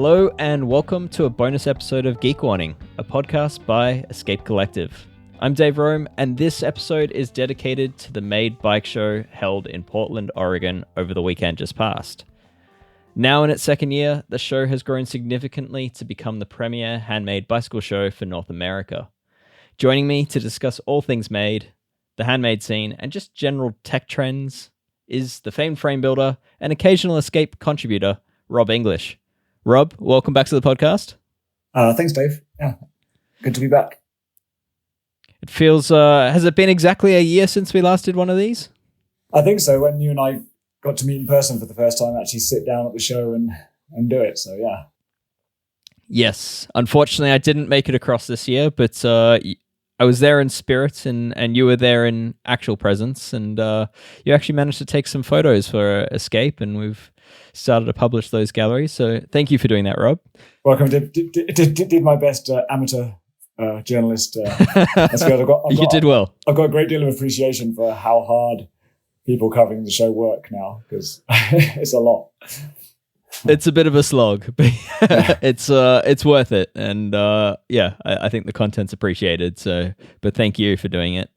Hello and welcome to a bonus episode of Geek Warning, a podcast by Escape Collective. I'm Dave Rome, and this episode is dedicated to the Made Bike Show held in Portland, Oregon over the weekend just past. Now in its second year, the show has grown significantly to become the premier handmade bicycle show for North America. Joining me to discuss all things made, the handmade scene, and just general tech trends is the famed frame builder and occasional Escape contributor, Rob English. Rob, welcome back to the podcast. Thanks, Dave. Yeah, good to be back. It feels, has it been exactly a year since we last did one of these? I think so. When you and I got to meet in person for the first time, actually sit down at the show and do it. So, yeah. Yes. Unfortunately, I didn't make it across this year, but I was there in spirit and you were there in actual presence. And you actually managed to take some photos for Escape, and we've started to publish those galleries. So thank you for doing that, Rob. Welcome. Did my best amateur journalist. That's good. You did well. I've got a great deal of appreciation for how hard people covering the show work now, because it's a lot. It's a bit of a slog, but it's worth it. And I think the content's appreciated. So, but thank you for doing it.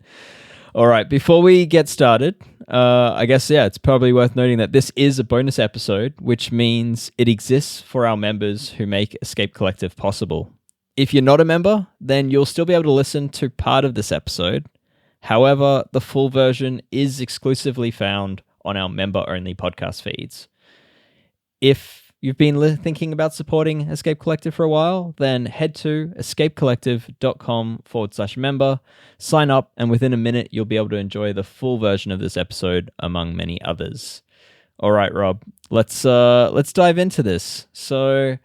All right, before we get started, I guess, it's probably worth noting that this is a bonus episode, which means it exists for our members who make Escape Collective possible. If you're not a member, then you'll still be able to listen to part of this episode. However, the full version is exclusively found on our member-only podcast feeds. If you've been thinking about supporting Escape Collective for a while, then head to escapecollective.com/member, sign up, and within a minute, you'll be able to enjoy the full version of this episode, among many others. All right, Rob, let's dive into this. So,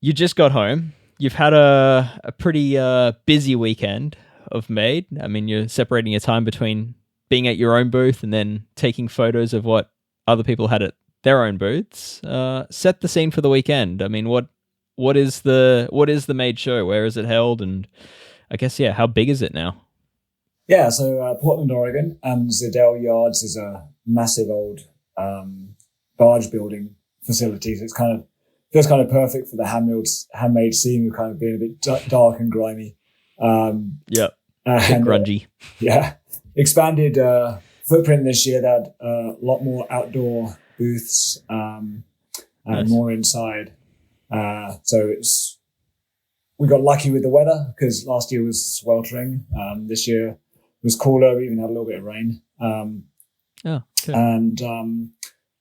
you just got home. You've had a pretty busy weekend of Made. I mean, you're separating your time between being at your own booth and then taking photos of what other people had at their own booths. Set the scene for the weekend. I mean, what is the Made show? Where is it held? And I guess, how big is it now? Yeah, so Portland, Oregon, and Ziddell Yards is a massive old barge building facility. So feels kind of perfect for the handmade scene of kind of being a bit dark and grimy. Grungy. Yeah, expanded footprint this year. They had a lot more outdoor booths and nice. More inside. So we got lucky with the weather, because last year was sweltering. This year was cooler. We even had a little bit of rain. Okay. And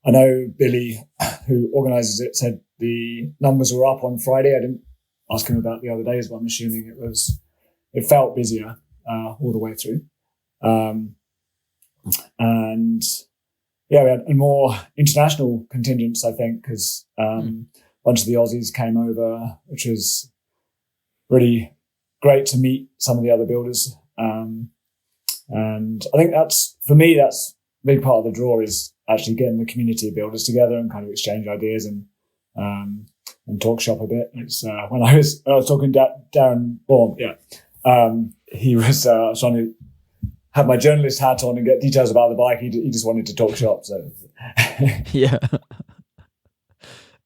I know Billy, who organises it, said the numbers were up on Friday. I didn't ask him about the other days, but I'm assuming it felt busier all the way through. And we had more international contingents, I think, because a bunch of the Aussies came over, which was really great to meet some of the other builders. And I think that's a big part of the draw, is actually getting the community of builders together and kind of exchange ideas and talk shop a bit. It's when I was talking to Darren Baum, he was trying to have my journalist hat on and get details about the bike. He just wanted to talk shop. So yeah.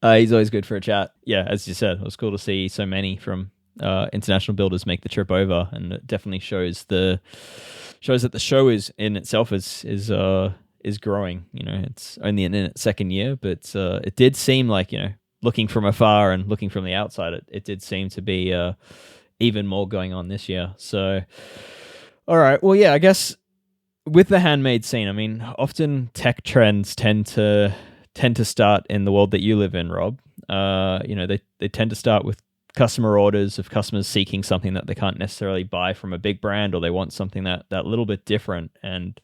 He's always good for a chat. Yeah, as you said, it was cool to see so many from international builders make the trip over, and it definitely shows that the show is in itself is growing. It's only in its second year, but it did seem like, looking from afar and looking from the outside, it did seem to be even more going on this year. So, all right, well, I guess with the handmade scene, I mean, often tech trends tend to start in the world that you live in, Rob. They tend to start with customer orders of customers seeking something that they can't necessarily buy from a big brand, or they want something that little bit different. And,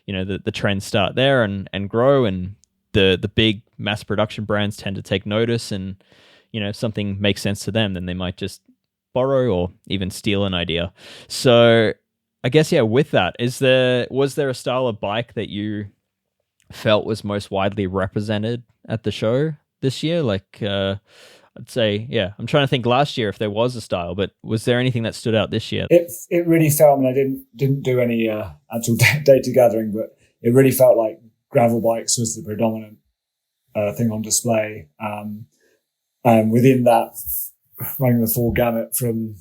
the trends start there and grow, and the big mass production brands tend to take notice, and, if something makes sense to them, then they might just borrow or even steal an idea. So I guess, with that, was there a style of bike that you felt was most widely represented at the show this year? Like, I'd say, I'm trying to think last year if there was a style, but was there anything that stood out this year? It really felt, I didn't do any actual data gathering, but it really felt like gravel bikes was the predominant thing on display. and within that, running the full gamut from,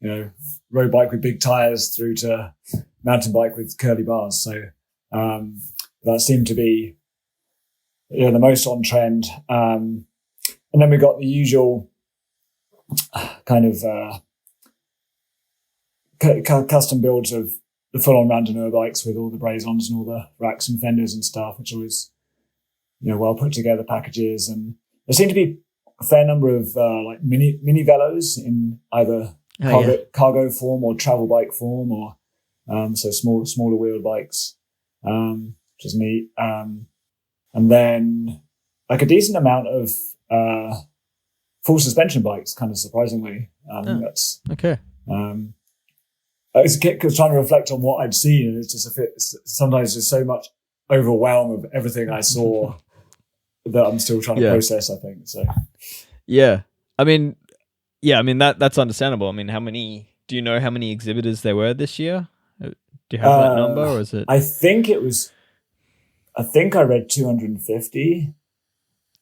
road bike with big tires through to mountain bike with curly bars. So that seemed to be the most on trend. And then we got the usual kind of custom builds of the full-on Randonneur bikes with all the Brazons and all the racks and fenders and stuff, which was well put together packages. And there seemed to be a fair number of like mini velos in either cargo form or travel bike form, or so smaller wheeled bikes, which is neat. And then like a decent amount of full suspension bikes, kind of surprisingly. That's okay. I was trying to reflect on what I'd seen, and it's just sometimes there's so much overwhelm of everything I saw that I'm still trying to process, I think. So I mean that's understandable. I mean, do you know how many exhibitors there were this year? Do you have that number, or is it? I think I read 250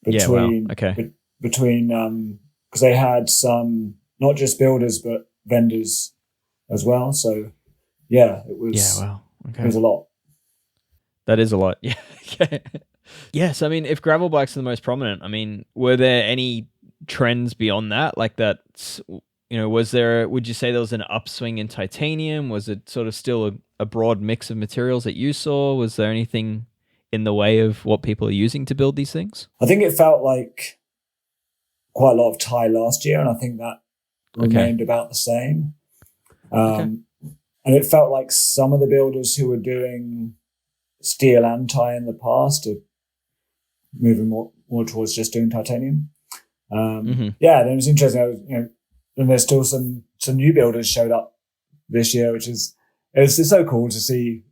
between between because they had some not just builders but vendors as well. So it was it was a lot. That is a lot. Yeah. Yes, I mean, if gravel bikes are the most prominent, I mean, were there any trends beyond that? Like that, would you say there was an upswing in titanium? Was it sort of still a broad mix of materials that you saw? Was there anything in the way of what people are using to build these things? I think it felt like quite a lot of tie last year, and I think that remained about the same. And it felt like some of the builders who were doing steel and tie in the past are moving more towards just doing titanium. Then it was interesting. And there's still some new builders showed up this year, which is it's so cool to see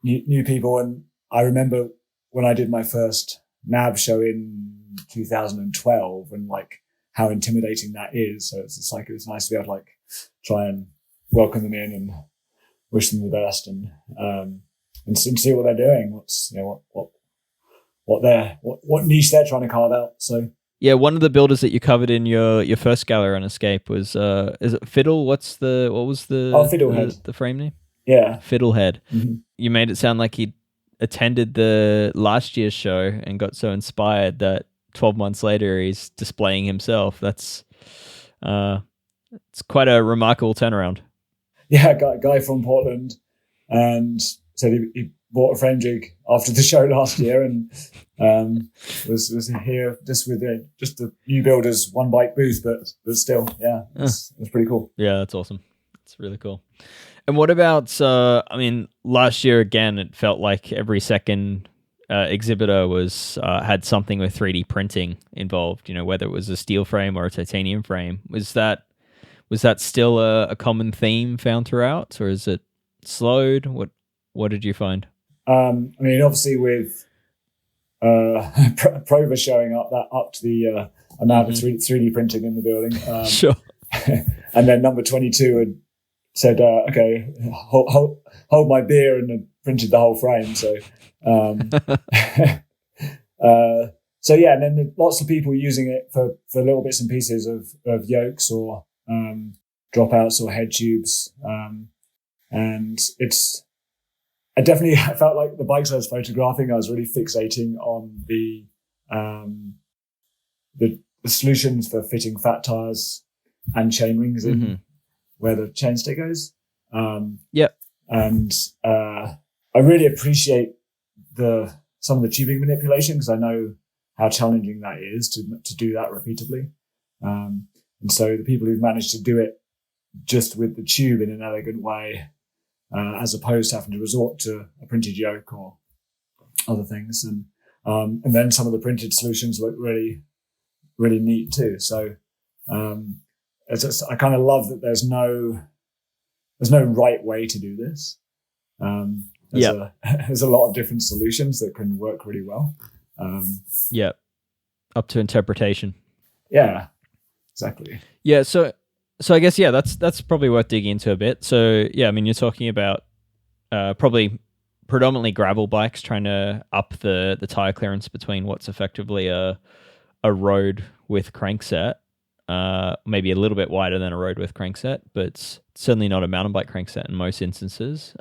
new people. And I remember when I did my first NAB show in 2012, and like how intimidating that is. So it's like it was nice to be able to like try and welcome them in and wish them the best, and see what they're doing. What niche they're trying to carve out. So one of the builders that you covered in your first Galera on Escape was is it Fiddle? What was the Fiddlehead, the frame name? Yeah, Fiddlehead. Mm-hmm. You made it sound like he attended the last year's show and got so inspired that 12 months later he's displaying himself. That's it's quite a remarkable turnaround. Yeah, guy from Portland, and said he bought a frame jig after the show last year, and was here just with just the new builders one bike booth, but still, it's pretty cool. Yeah, that's awesome. It's really cool. And what about last year again, it felt like every second exhibitor had something with 3D printing involved, whether it was a steel frame or a titanium frame. Was that still a common theme found throughout, or is it slowed? What did you find? Obviously with Prova showing up to the amount of 3D printing in the building. Sure. And then number 22 had said, okay, hold my beer, and had printed the whole frame. So, and then lots of people using it for little bits and pieces of yokes or dropouts or head tubes. And I definitely felt like the bikes I was photographing, I was really fixating on the solutions for fitting fat tires and chain rings in where the chainstay goes. And I really appreciate some of the tubing manipulation, because I know how challenging that is to do that repeatedly. And so the people who've managed to do it just with the tube in an elegant way, as opposed to having to resort to a printed yoke or other things. And then some of the printed solutions look really, really neat too. So I kind of love that there's no right way to do this. There's a lot of different solutions that can work really well. Up to interpretation. Yeah, exactly. Yeah, so I guess that's probably worth digging into a bit. So you're talking about probably predominantly gravel bikes trying to up the tire clearance between what's effectively a a road with crankset, maybe a little bit wider than a road with crankset, but it's certainly not a mountain bike crankset in most instances.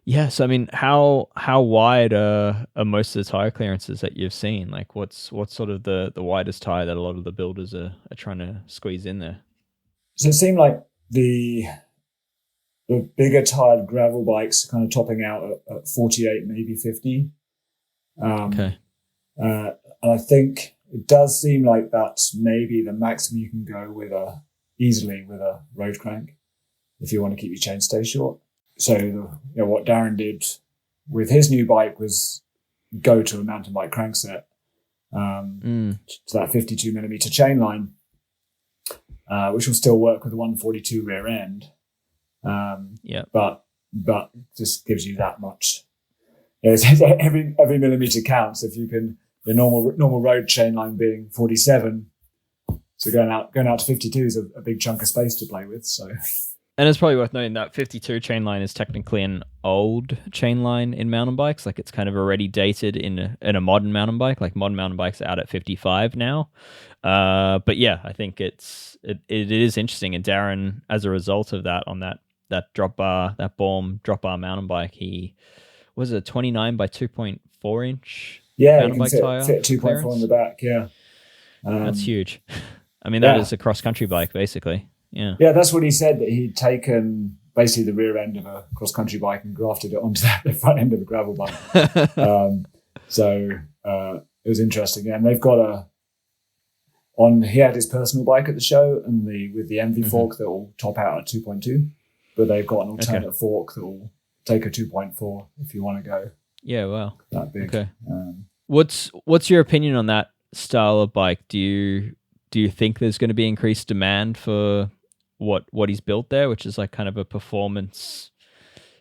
Yeah, so I mean, how wide are most of the tire clearances that you've seen? Like, what's sort of the widest tire that a lot of the builders are trying to squeeze in there? So it seemed like the bigger tired gravel bikes kind of topping out at 48, maybe 50. Okay. And I think it does seem like that's maybe the maximum you can go easily with a road crank if you want to keep your chainstay short. So what Darren did with his new bike was go to a mountain bike crankset, to that 52 millimeter chain line, which will still work with a 142 rear end. But just gives you that much. Every millimeter counts. If you can, the normal road chain line being 47, so going out to 52 is a big chunk of space to play with. So. And it's probably worth noting that 52 chain line is technically an old chain line in mountain bikes. Like, it's kind of already dated in a modern mountain bike. Like, modern mountain bikes are out at 55 now. But yeah, I think it is interesting. And Darren, as a result of that, on that drop bar, that Baum drop bar mountain bike, he was a 29 by 2.4 inch mountain bike tire. Fit 2.4 on the back. Yeah, that's huge. I mean, that is a cross country bike basically. Yeah, that's what he said, that he'd taken basically the rear end of a cross-country bike and grafted it onto the front end of a gravel bike. So it was interesting. And they've got he had his personal bike at the show, and with the Envy fork that will top out at 2.2, but they've got an alternate fork that will take a 2.4 if you want to go. Yeah, wow. That big. Okay. What's your opinion on that style of bike? Do you think there's going to be increased demand for what he's built there, which is like kind of a performance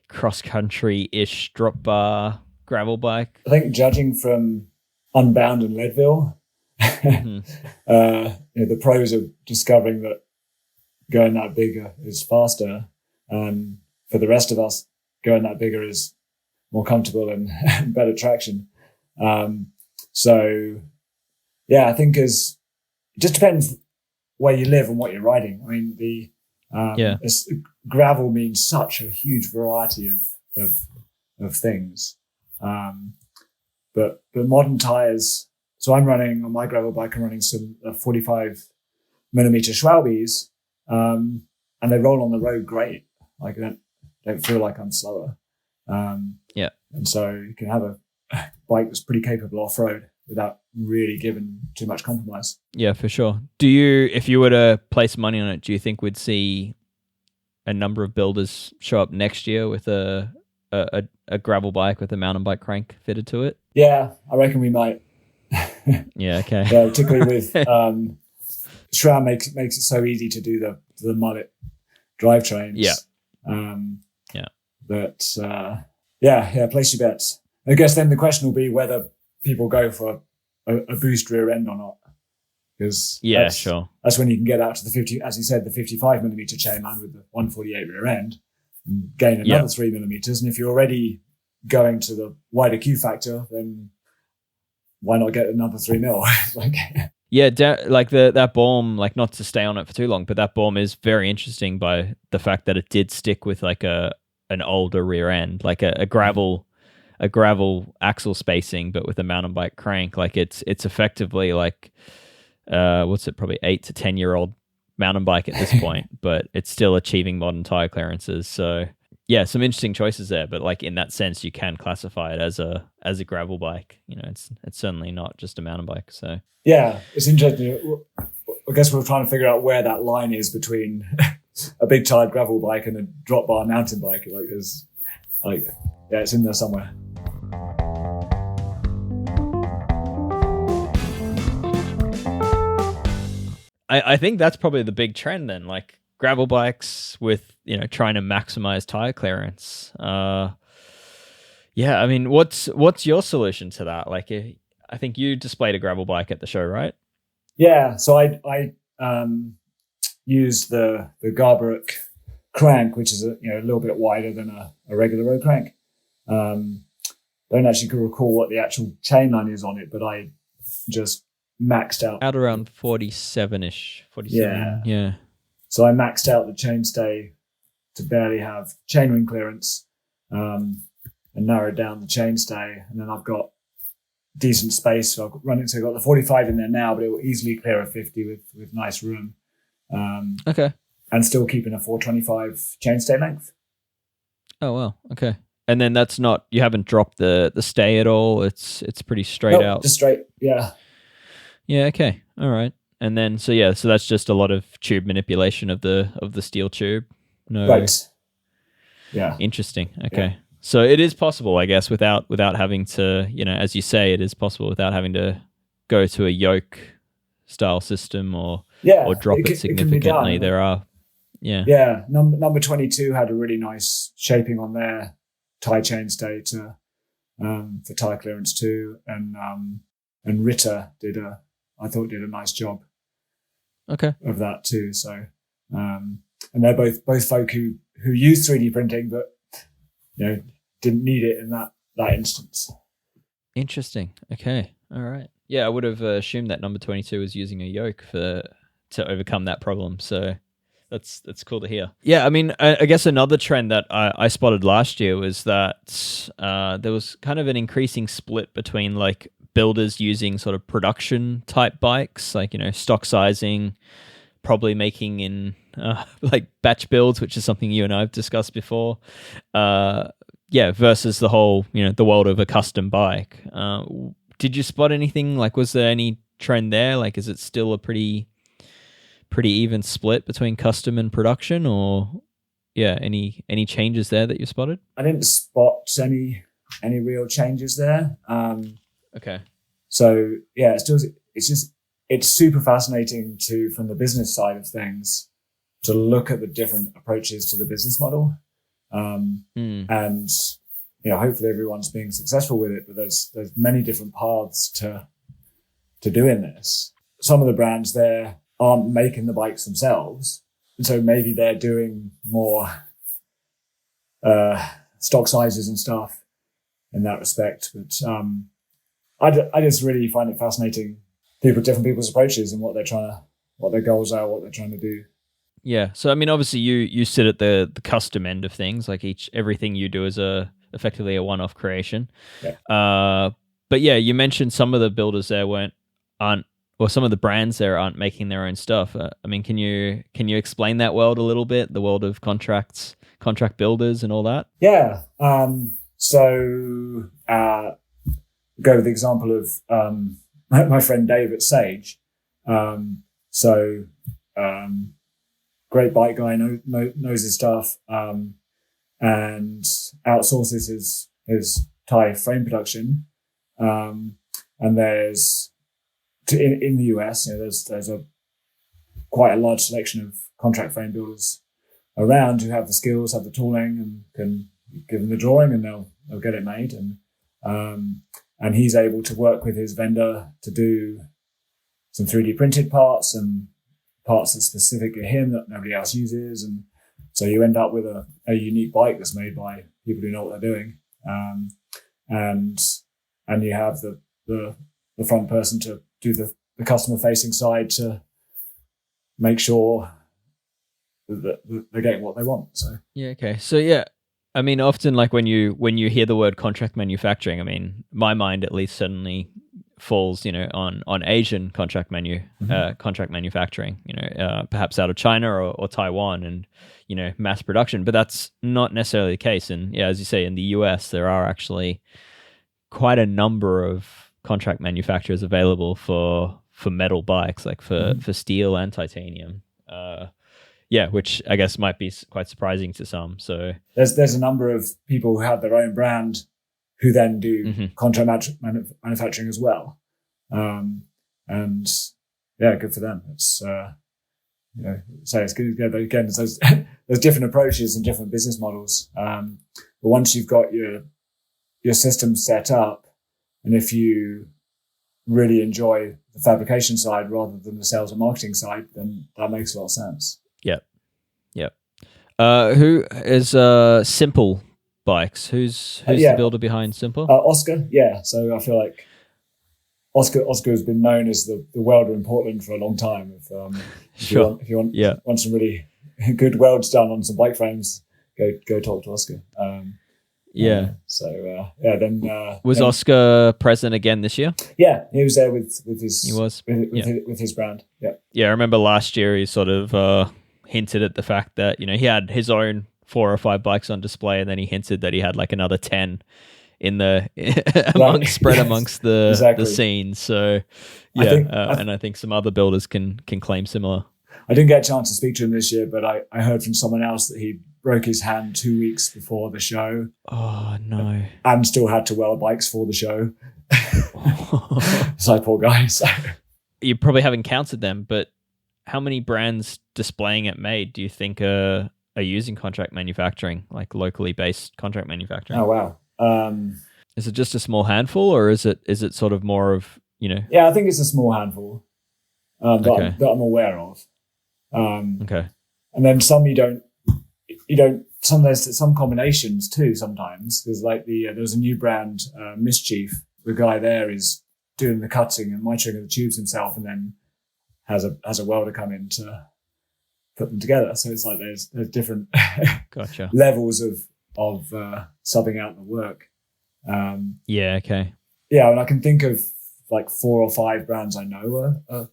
cross-country-ish drop bar gravel bike? I think judging from Unbound and Leadville, the pros are discovering that going that bigger is faster. For the rest of us, going that bigger is more comfortable and better traction. So yeah, I think it just depends where you live and what you're riding. I mean, gravel means such a huge variety of things. But modern tires. So I'm running on my gravel bike. I'm running some 45 millimeter Schwalbes, and they roll on the road great. Like, I don't feel like I'm slower. And so you can have a bike that's pretty capable off road without really giving too much compromise. Yeah, for sure. If you were to place money on it, do you think we'd see a number of builders show up next year with a gravel bike with a mountain bike crank fitted to it? Yeah, I reckon we might. Yeah, okay. Yeah, particularly with SRAM makes it so easy to do the mullet drivetrains. Yeah. But place your bets. I guess then the question will be whether people go for a boost rear end or not. Because that's when you can get out to the 50, as you said, the 55 millimeter chain line with the 148 rear end and gain another 3 millimeters. And if you're already going to the wider Q factor, then why not get another 3 mil? That Baum, like, not to stay on it for too long, but that Baum is very interesting by the fact that it did stick with like an older rear end, like a gravel axle spacing, but with a mountain bike crank. Like, it's effectively like probably 8 to 10 year old mountain bike at this point, but it's still achieving modern tire clearances. So yeah, some interesting choices there, but like, in that sense, you can classify it as a gravel bike. It's certainly not just a mountain bike. So yeah, it's interesting. I guess we're trying to figure out where that line is between a big tired gravel bike and a drop bar mountain bike. It's in there somewhere. I think that's probably the big trend then, like gravel bikes with, trying to maximize tire clearance. I mean, what's your solution to that? Like, I think you displayed a gravel bike at the show, right? Yeah. So I used the Garbaruk crank, which is a little bit wider than a regular road crank. Don't actually recall what the actual chain line is on it, but I just maxed out. Out around 47-ish, 47. Yeah. So I maxed out the chainstay to barely have chainring clearance, and narrowed down the chainstay. And then I've got decent space. So I've got the 45 in there now, but it will easily clear a 50 with nice room. Okay. And still keeping a 425 chainstay length. Oh, wow. Okay. And then that's not, you haven't dropped the stay at all. It's pretty straight out. Just straight. Yeah. Yeah. Okay. All right. And then, so that's just a lot of tube manipulation of the steel tube. No. Right. Yeah. Interesting. Okay. Yeah. So it is possible, I guess, without having to, as you say, it is possible without having to go to a yoke style system or drop it significantly. There are, Yeah. Number 22 had a really nice shaping on their tie chainstay for tie clearance too, and Ritter did a nice job. Okay. Of that too. So, and they're both folk who use 3D printing, but didn't need it in that instance. Interesting. Okay. All right. Yeah, I would have assumed that number 22 was using a yoke to overcome that problem. So that's cool to hear. Yeah, I mean, I guess another trend that I spotted last year was that there was kind of an increasing split between like builders using sort of production type bikes, like, stock sizing, probably making in like batch builds, which is something you and I have discussed before. Versus the whole, the world of a custom bike. Did you spot anything? Like, was there any trend there? Like, is it still a pretty even split between custom and production, or any changes there that you spotted? I didn't spot any real changes there. Okay. So yeah, it's super fascinating from the business side of things to look at the different approaches to the business model. And hopefully everyone's being successful with it, but there's many different paths to doing this. Some of the brands there aren't making the bikes themselves, and so maybe they're doing more stock sizes and stuff in that respect. But I just really find it fascinating, different people's approaches and what their goals are, what they're trying to do. Yeah. So, I mean, obviously you sit at the custom end of things, like everything you do is effectively a one-off creation. Yeah. But yeah, you mentioned some of the builders there some of the brands there aren't making their own stuff. I mean, can you explain that world a little bit, the world of contract builders and all that? Yeah. So go with the example of my friend Dave at Sage. Great bike guy, knows his stuff, and outsources his tie frame production. And there's in the US, there's quite a large selection of contract frame builders around who have the skills, have the tooling, and can give them the drawing, and they'll get it made. And he's able to work with his vendor to do some 3D printed parts and parts that's specific to him that nobody else uses. And so you end up with a unique bike that's made by people who know what they're doing. And you have the front person to do the customer facing side to make sure that they're getting what they want. So yeah. Okay. So yeah, I mean, often like when you hear the word contract manufacturing, I mean, my mind at least suddenly falls, on Asian contract manufacturing, perhaps out of China or Taiwan, and mass production. But that's not necessarily the case. And yeah, as you say, in the US, there are actually quite a number of contract manufacturers available for metal bikes, like for steel and titanium. Which I guess might be quite surprising to some. So there's a number of people who have their own brand who then do contract manufacturing as well. And yeah, good for them. It's, so it's good. Again, there's different approaches and different business models. But once you've got your system set up, and if you really enjoy the fabrication side rather than the sales and marketing side, then that makes a lot of sense. Yep. Who is Simple Bikes? Who's the builder behind Simple? Oscar. Yeah. So I feel like Oscar has been known as the welder in Portland for a long time. If you want some really good welds done on some bike frames, go talk to Oscar. Was Oscar present again this year? Yeah, he was there with his. He was with his brand. Yeah. Yeah, I remember last year he sort of hinted at the fact that he had his own 4 or 5 bikes on display, and then he hinted that he had like another 10 in the spread amongst the scene. So I think some other builders can claim similar. I didn't get a chance to speak to him this year, but I heard from someone else that he broke his hand 2 weeks before the show. Oh no! And still had to weld bikes for the show. So poor guy. So. You probably haven't counted them, but how many brands displaying at Made do you think are using contract manufacturing, like locally based contract manufacturing? Oh wow! Is it just a small handful, or is it sort of more of Yeah, I think it's a small handful that I'm aware of. Okay. And then some you don't. There's some combinations too sometimes, because like there's a new brand, Mischief. The guy there is doing the cutting and mitering of the tubes himself, and then has a welder come in to put them together. So it's like there's different gotcha levels of subbing out the work. Yeah. Okay. Yeah, and I can think of like 4 or 5 brands I know are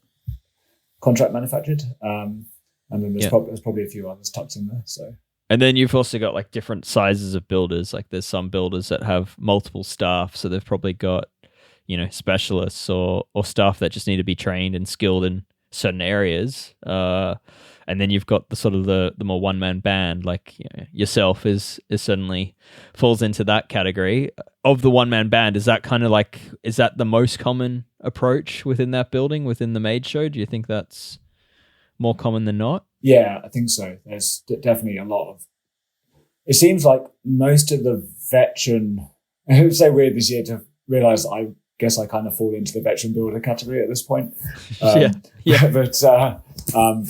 contract manufactured. And then there's probably a few others tucked in there. So. And then you've also got like different sizes of builders. Like there's some builders that have multiple staff, so they've probably got specialists or staff that just need to be trained and skilled in certain areas. And then you've got the sort of the more one-man band, like yourself is certainly falls into that category. Of the one-man band, is that the most common approach within that building, within the Made show? Do you think that's more common than not? Yeah, I think so. There's definitely a lot of. It seems like most of the veteran. It was so weird this year to realize I guess I kind of fall into the veteran builder category at this point. Yeah. But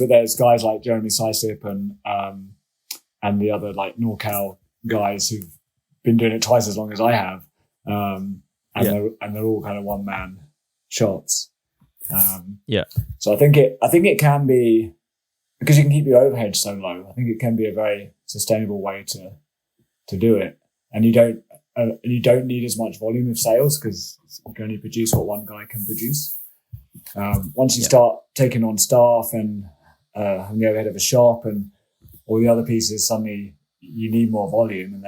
there's guys like Jeremy Sysip and the other like NorCal guys who've been doing it twice as long as I have, they're all kind of one man shots. So I think it can be, because you can keep your overhead so low. I think it can be a very sustainable way to do it, and you don't need as much volume of sales because you can only produce what one guy can produce. Once you start taking on staff and having the overhead of a shop and all the other pieces, suddenly you need more volume, and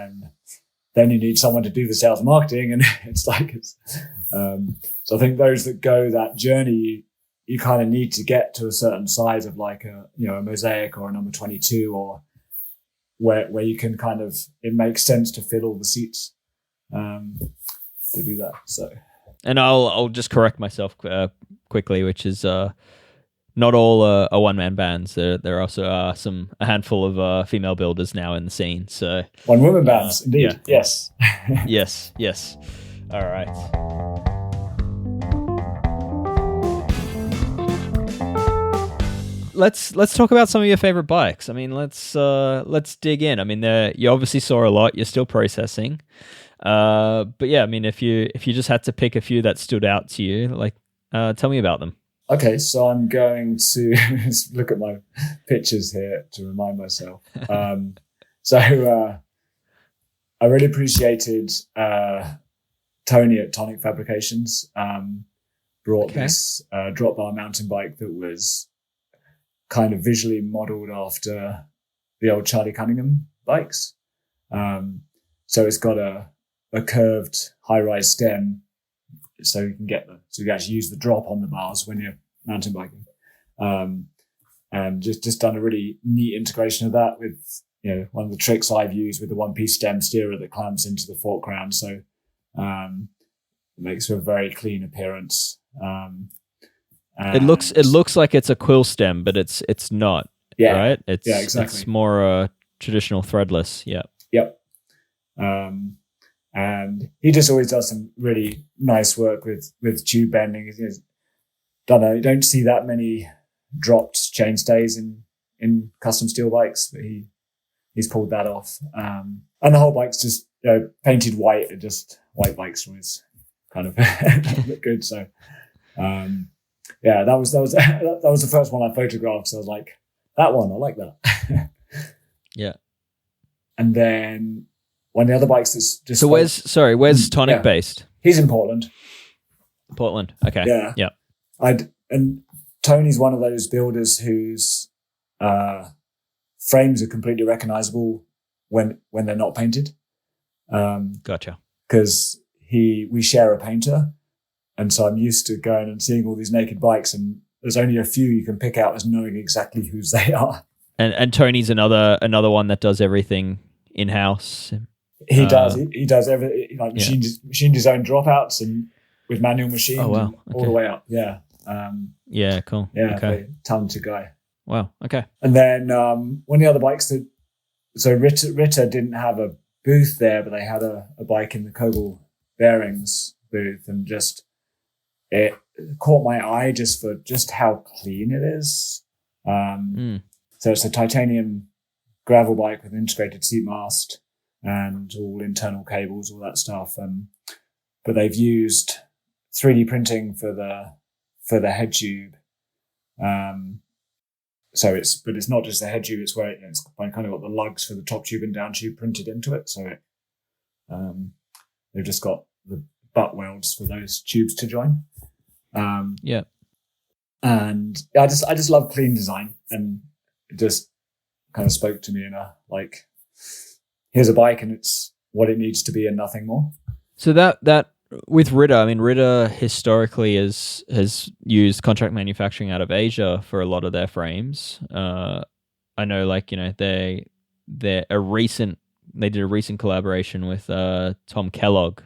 then you need someone to do the sales and marketing, and so I think those that go that journey, you kind of need to get to a certain size of like a Mosaic or a number 22, or where you can kind of, it makes sense to fill all the seats to do that. So, and I'll just correct myself quickly, which is not all are one-man bands. There also are a handful of female builders now in the scene. So one-woman bands, indeed. Yeah. Yes. Yes. All right. Let's talk about some of your favorite bikes. I mean, let's dig in. I mean, you obviously saw a lot. You're still processing, but yeah. I mean, if you just had to pick a few that stood out to you, like, tell me about them. Okay, so I'm going to look at my pictures here to remind myself. So I really appreciated Tony at Tonic Fabrications. Brought this drop bar mountain bike that was kind of visually modeled after the old Charlie Cunningham bikes. So it's got a curved high-rise stem, so you can actually use the drop on the bars when you're mountain biking. And just done a really neat integration of that with, one of the tricks I've used with the one-piece stem steerer that clamps into the fork crown. So it makes for a very clean appearance. It looks like it's a quill stem, but it's not. Yeah. Right? Exactly. It's more traditional threadless. Yeah. Yep. And he just always does some really nice work with tube bending. You don't see that many dropped chainstays in custom steel bikes, but he's pulled that off. And the whole bike's just painted white. Just white bikes always kind of look good. So Yeah, that was the first one I photographed. So I was like, that one, I like that. Yeah. And then one of the other bikes that's just. So where's Tonic based? He's in Portland. Portland. Okay. Yeah. And Tony's one of those builders whose frames are completely recognizable when they're not painted. Gotcha. Because we share a painter, and so I'm used to going and seeing all these naked bikes, and there's only a few you can pick out as knowing exactly whose they are. And Tony's another one that does everything in house. He does. He does everything, like machined his own dropouts and with manual machine. Oh wow! Okay. All the way up. Yeah. Yeah. Cool. Yeah. Okay. Talented guy. Wow. Okay. And then one of the other bikes so Ritter didn't have a booth there, but they had a bike in the Kogel Bearings booth, and just it caught my eye just for just how clean it is. So it's a titanium gravel bike with an integrated seat mast and all internal cables, all that stuff. But they've used 3D printing for the head tube. So it's not just the head tube; it's where it's kind of got the lugs for the top tube and down tube printed into it. So they've just got the butt welds for those tubes to join. Yeah. And I just love clean design, and it just kind of spoke to me in a like, here's a bike and it's what it needs to be and nothing more. So that with Ritter, I mean, Ritter historically has used contract manufacturing out of Asia for a lot of their frames. I know, like, you know, they did a recent collaboration with Tom Kellogg,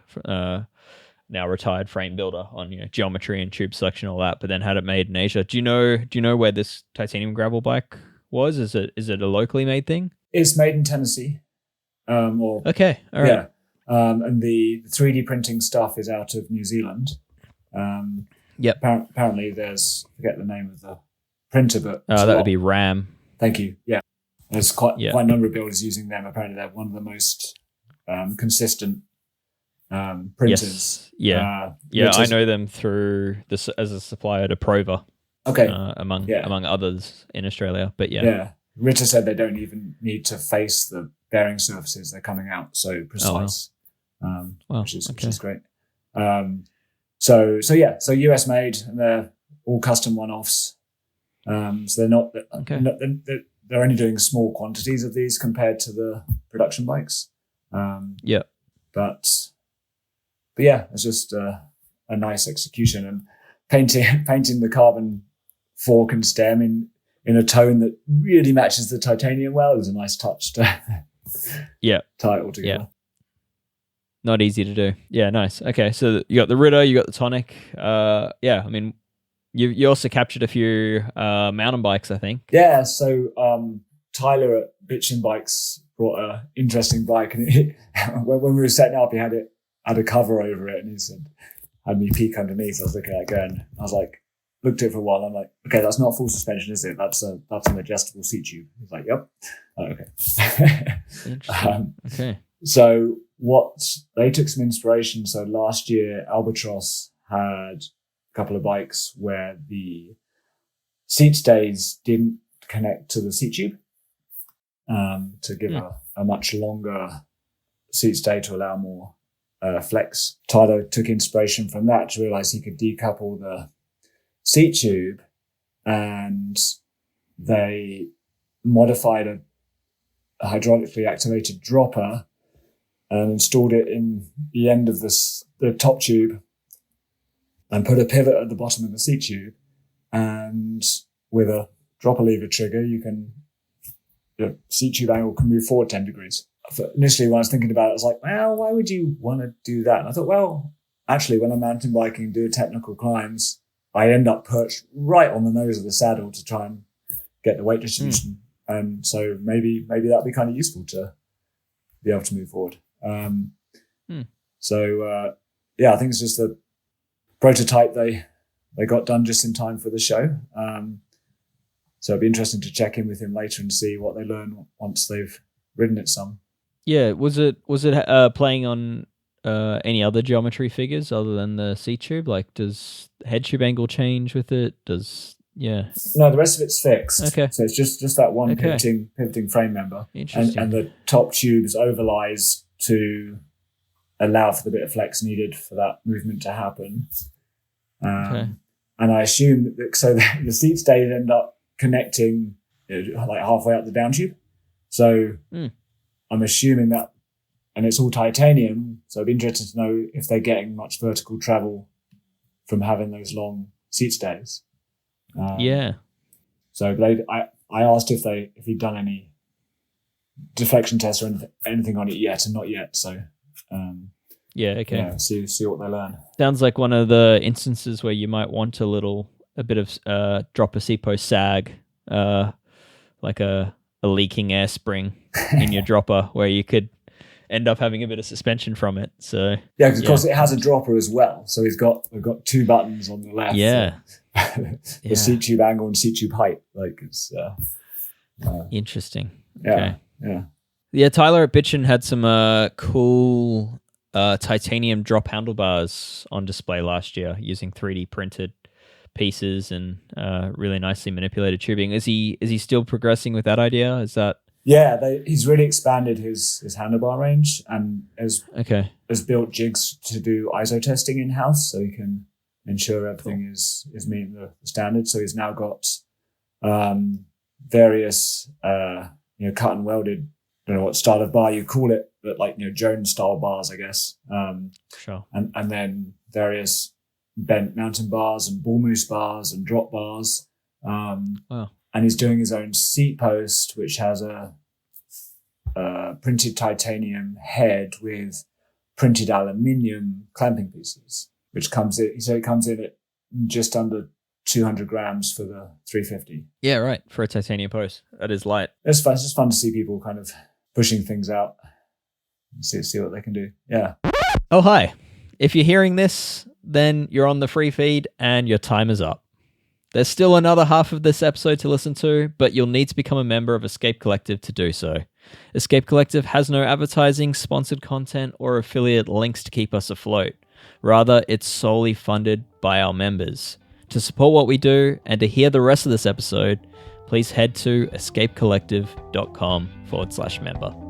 now retired frame builder, on, you know, geometry and tube selection, all that, but then had it made in Asia. Do you know where this titanium gravel bike was? Is it a locally made thing? It's made in Tennessee. Okay, all right. Yeah. And the 3D printing stuff is out of New Zealand. Yep. Apparently there's, I forget the name of the printer, but that would be RAM. Thank you. Yeah. There's quite a number of builders using them. Apparently they're one of the most consistent printers. Yes. Yeah. I know them through this as a supplier to Prova. Okay. Among others in Australia. But yeah. Yeah. Ritter said they don't even need to face the bearing surfaces. They're coming out so precise. Which is great. So US made, and they're all custom one-offs. So they're not, they're only doing small quantities of these compared to the production bikes. But yeah, it's just a nice execution, and painting the carbon fork and stem in a tone that really matches the titanium well is a nice touch to tie it all together. Yeah. Not easy to do. Yeah, nice. Okay, so you got the Ritter, you got the Tonic. I mean, you also captured a few mountain bikes, I think. Yeah, so Tyler at Bitchin' Bikes brought an interesting bike, and when we were setting up, he had a cover over it, and he said, had me peek underneath. I was looking at it going, I was like, looked at it for a while. I'm like, okay, that's not full suspension, is it? That's an adjustable seat tube. He's like, yep. Okay. Interesting. Okay. So they took some inspiration. So last year, Albatross had a couple of bikes where the seat stays didn't connect to the seat tube to give a much longer seat stay to allow more flex. Tyler took inspiration from that to realize he could decouple the seat tube, and they modified a hydraulically activated dropper and installed it in the end of the top tube, and put a pivot at the bottom of the seat tube, and with a dropper lever trigger, the seat tube angle can move forward 10 degrees. Initially, when I was thinking about it, I was like, well, why would you want to do that? And I thought, well, actually, when I'm mountain biking and do technical climbs, I end up perched right on the nose of the saddle to try and get the weight distribution. And so maybe that'd be kind of useful to be able to move forward. So I think it's just the prototype they got done just in time for the show. So it'd be interesting to check in with him later and see what they learn once they've ridden it some. Yeah, was it playing on any other geometry figures other than the seat tube? Like, does head tube angle change with it? No, the rest of it's fixed. Okay. So it's just that one Okay. pivoting frame member. Interesting. And the top tube is overlies to allow for the bit of flex needed for that movement to happen. Okay. And I assume that so the seat stays end up connecting like halfway up the down tube. So I'm assuming that, and it's all titanium. So I'd be interested to know if they're getting much vertical travel from having those long seat stays. Yeah. So I asked if he'd done any deflection tests or anything on it yet, and not yet. So Yeah. Okay. yeah, see what they learn. Sounds like one of the instances where you might want a bit of dropper seat post sag, like a leaking air spring in your dropper, where you could end up having a bit of suspension from it. So yeah, because of course it has a dropper as well. So we've got two buttons on the left. Yeah. The seat tube angle and seat tube height. Like it's Interesting. yeah, Okay. yeah. Tyler at Bitchin had some cool titanium drop handlebars on display last year using 3D printed pieces and really nicely manipulated tubing. Is he still progressing with that idea? Is that he's really expanded his handlebar range and has built jigs to do ISO testing in house, so he can ensure everything is meeting the standards. So he's now got various cut and welded, I don't know what style of bar you call it, but like Jones style bars, I guess. Sure. And then various bent mountain bars and bull moose bars and drop bars. Wow. And he's doing his own seat post, which has a printed titanium head with printed aluminium clamping pieces, which comes in. So it comes in at just under 200 grams for the 350. Yeah, right. For a titanium post, that is light. It's fun. It's just fun to see people kind of pushing things out and see what they can do. Yeah. Oh, hi. If you're hearing this, then you're on the free feed and your time is up. There's still another half of this episode to listen to, but you'll need to become a member of Escape Collective to do so. Escape Collective has no advertising, sponsored content, or affiliate links to keep us afloat. Rather, it's solely funded by our members. To support what we do and to hear the rest of this episode, please head to escapecollective.com/member.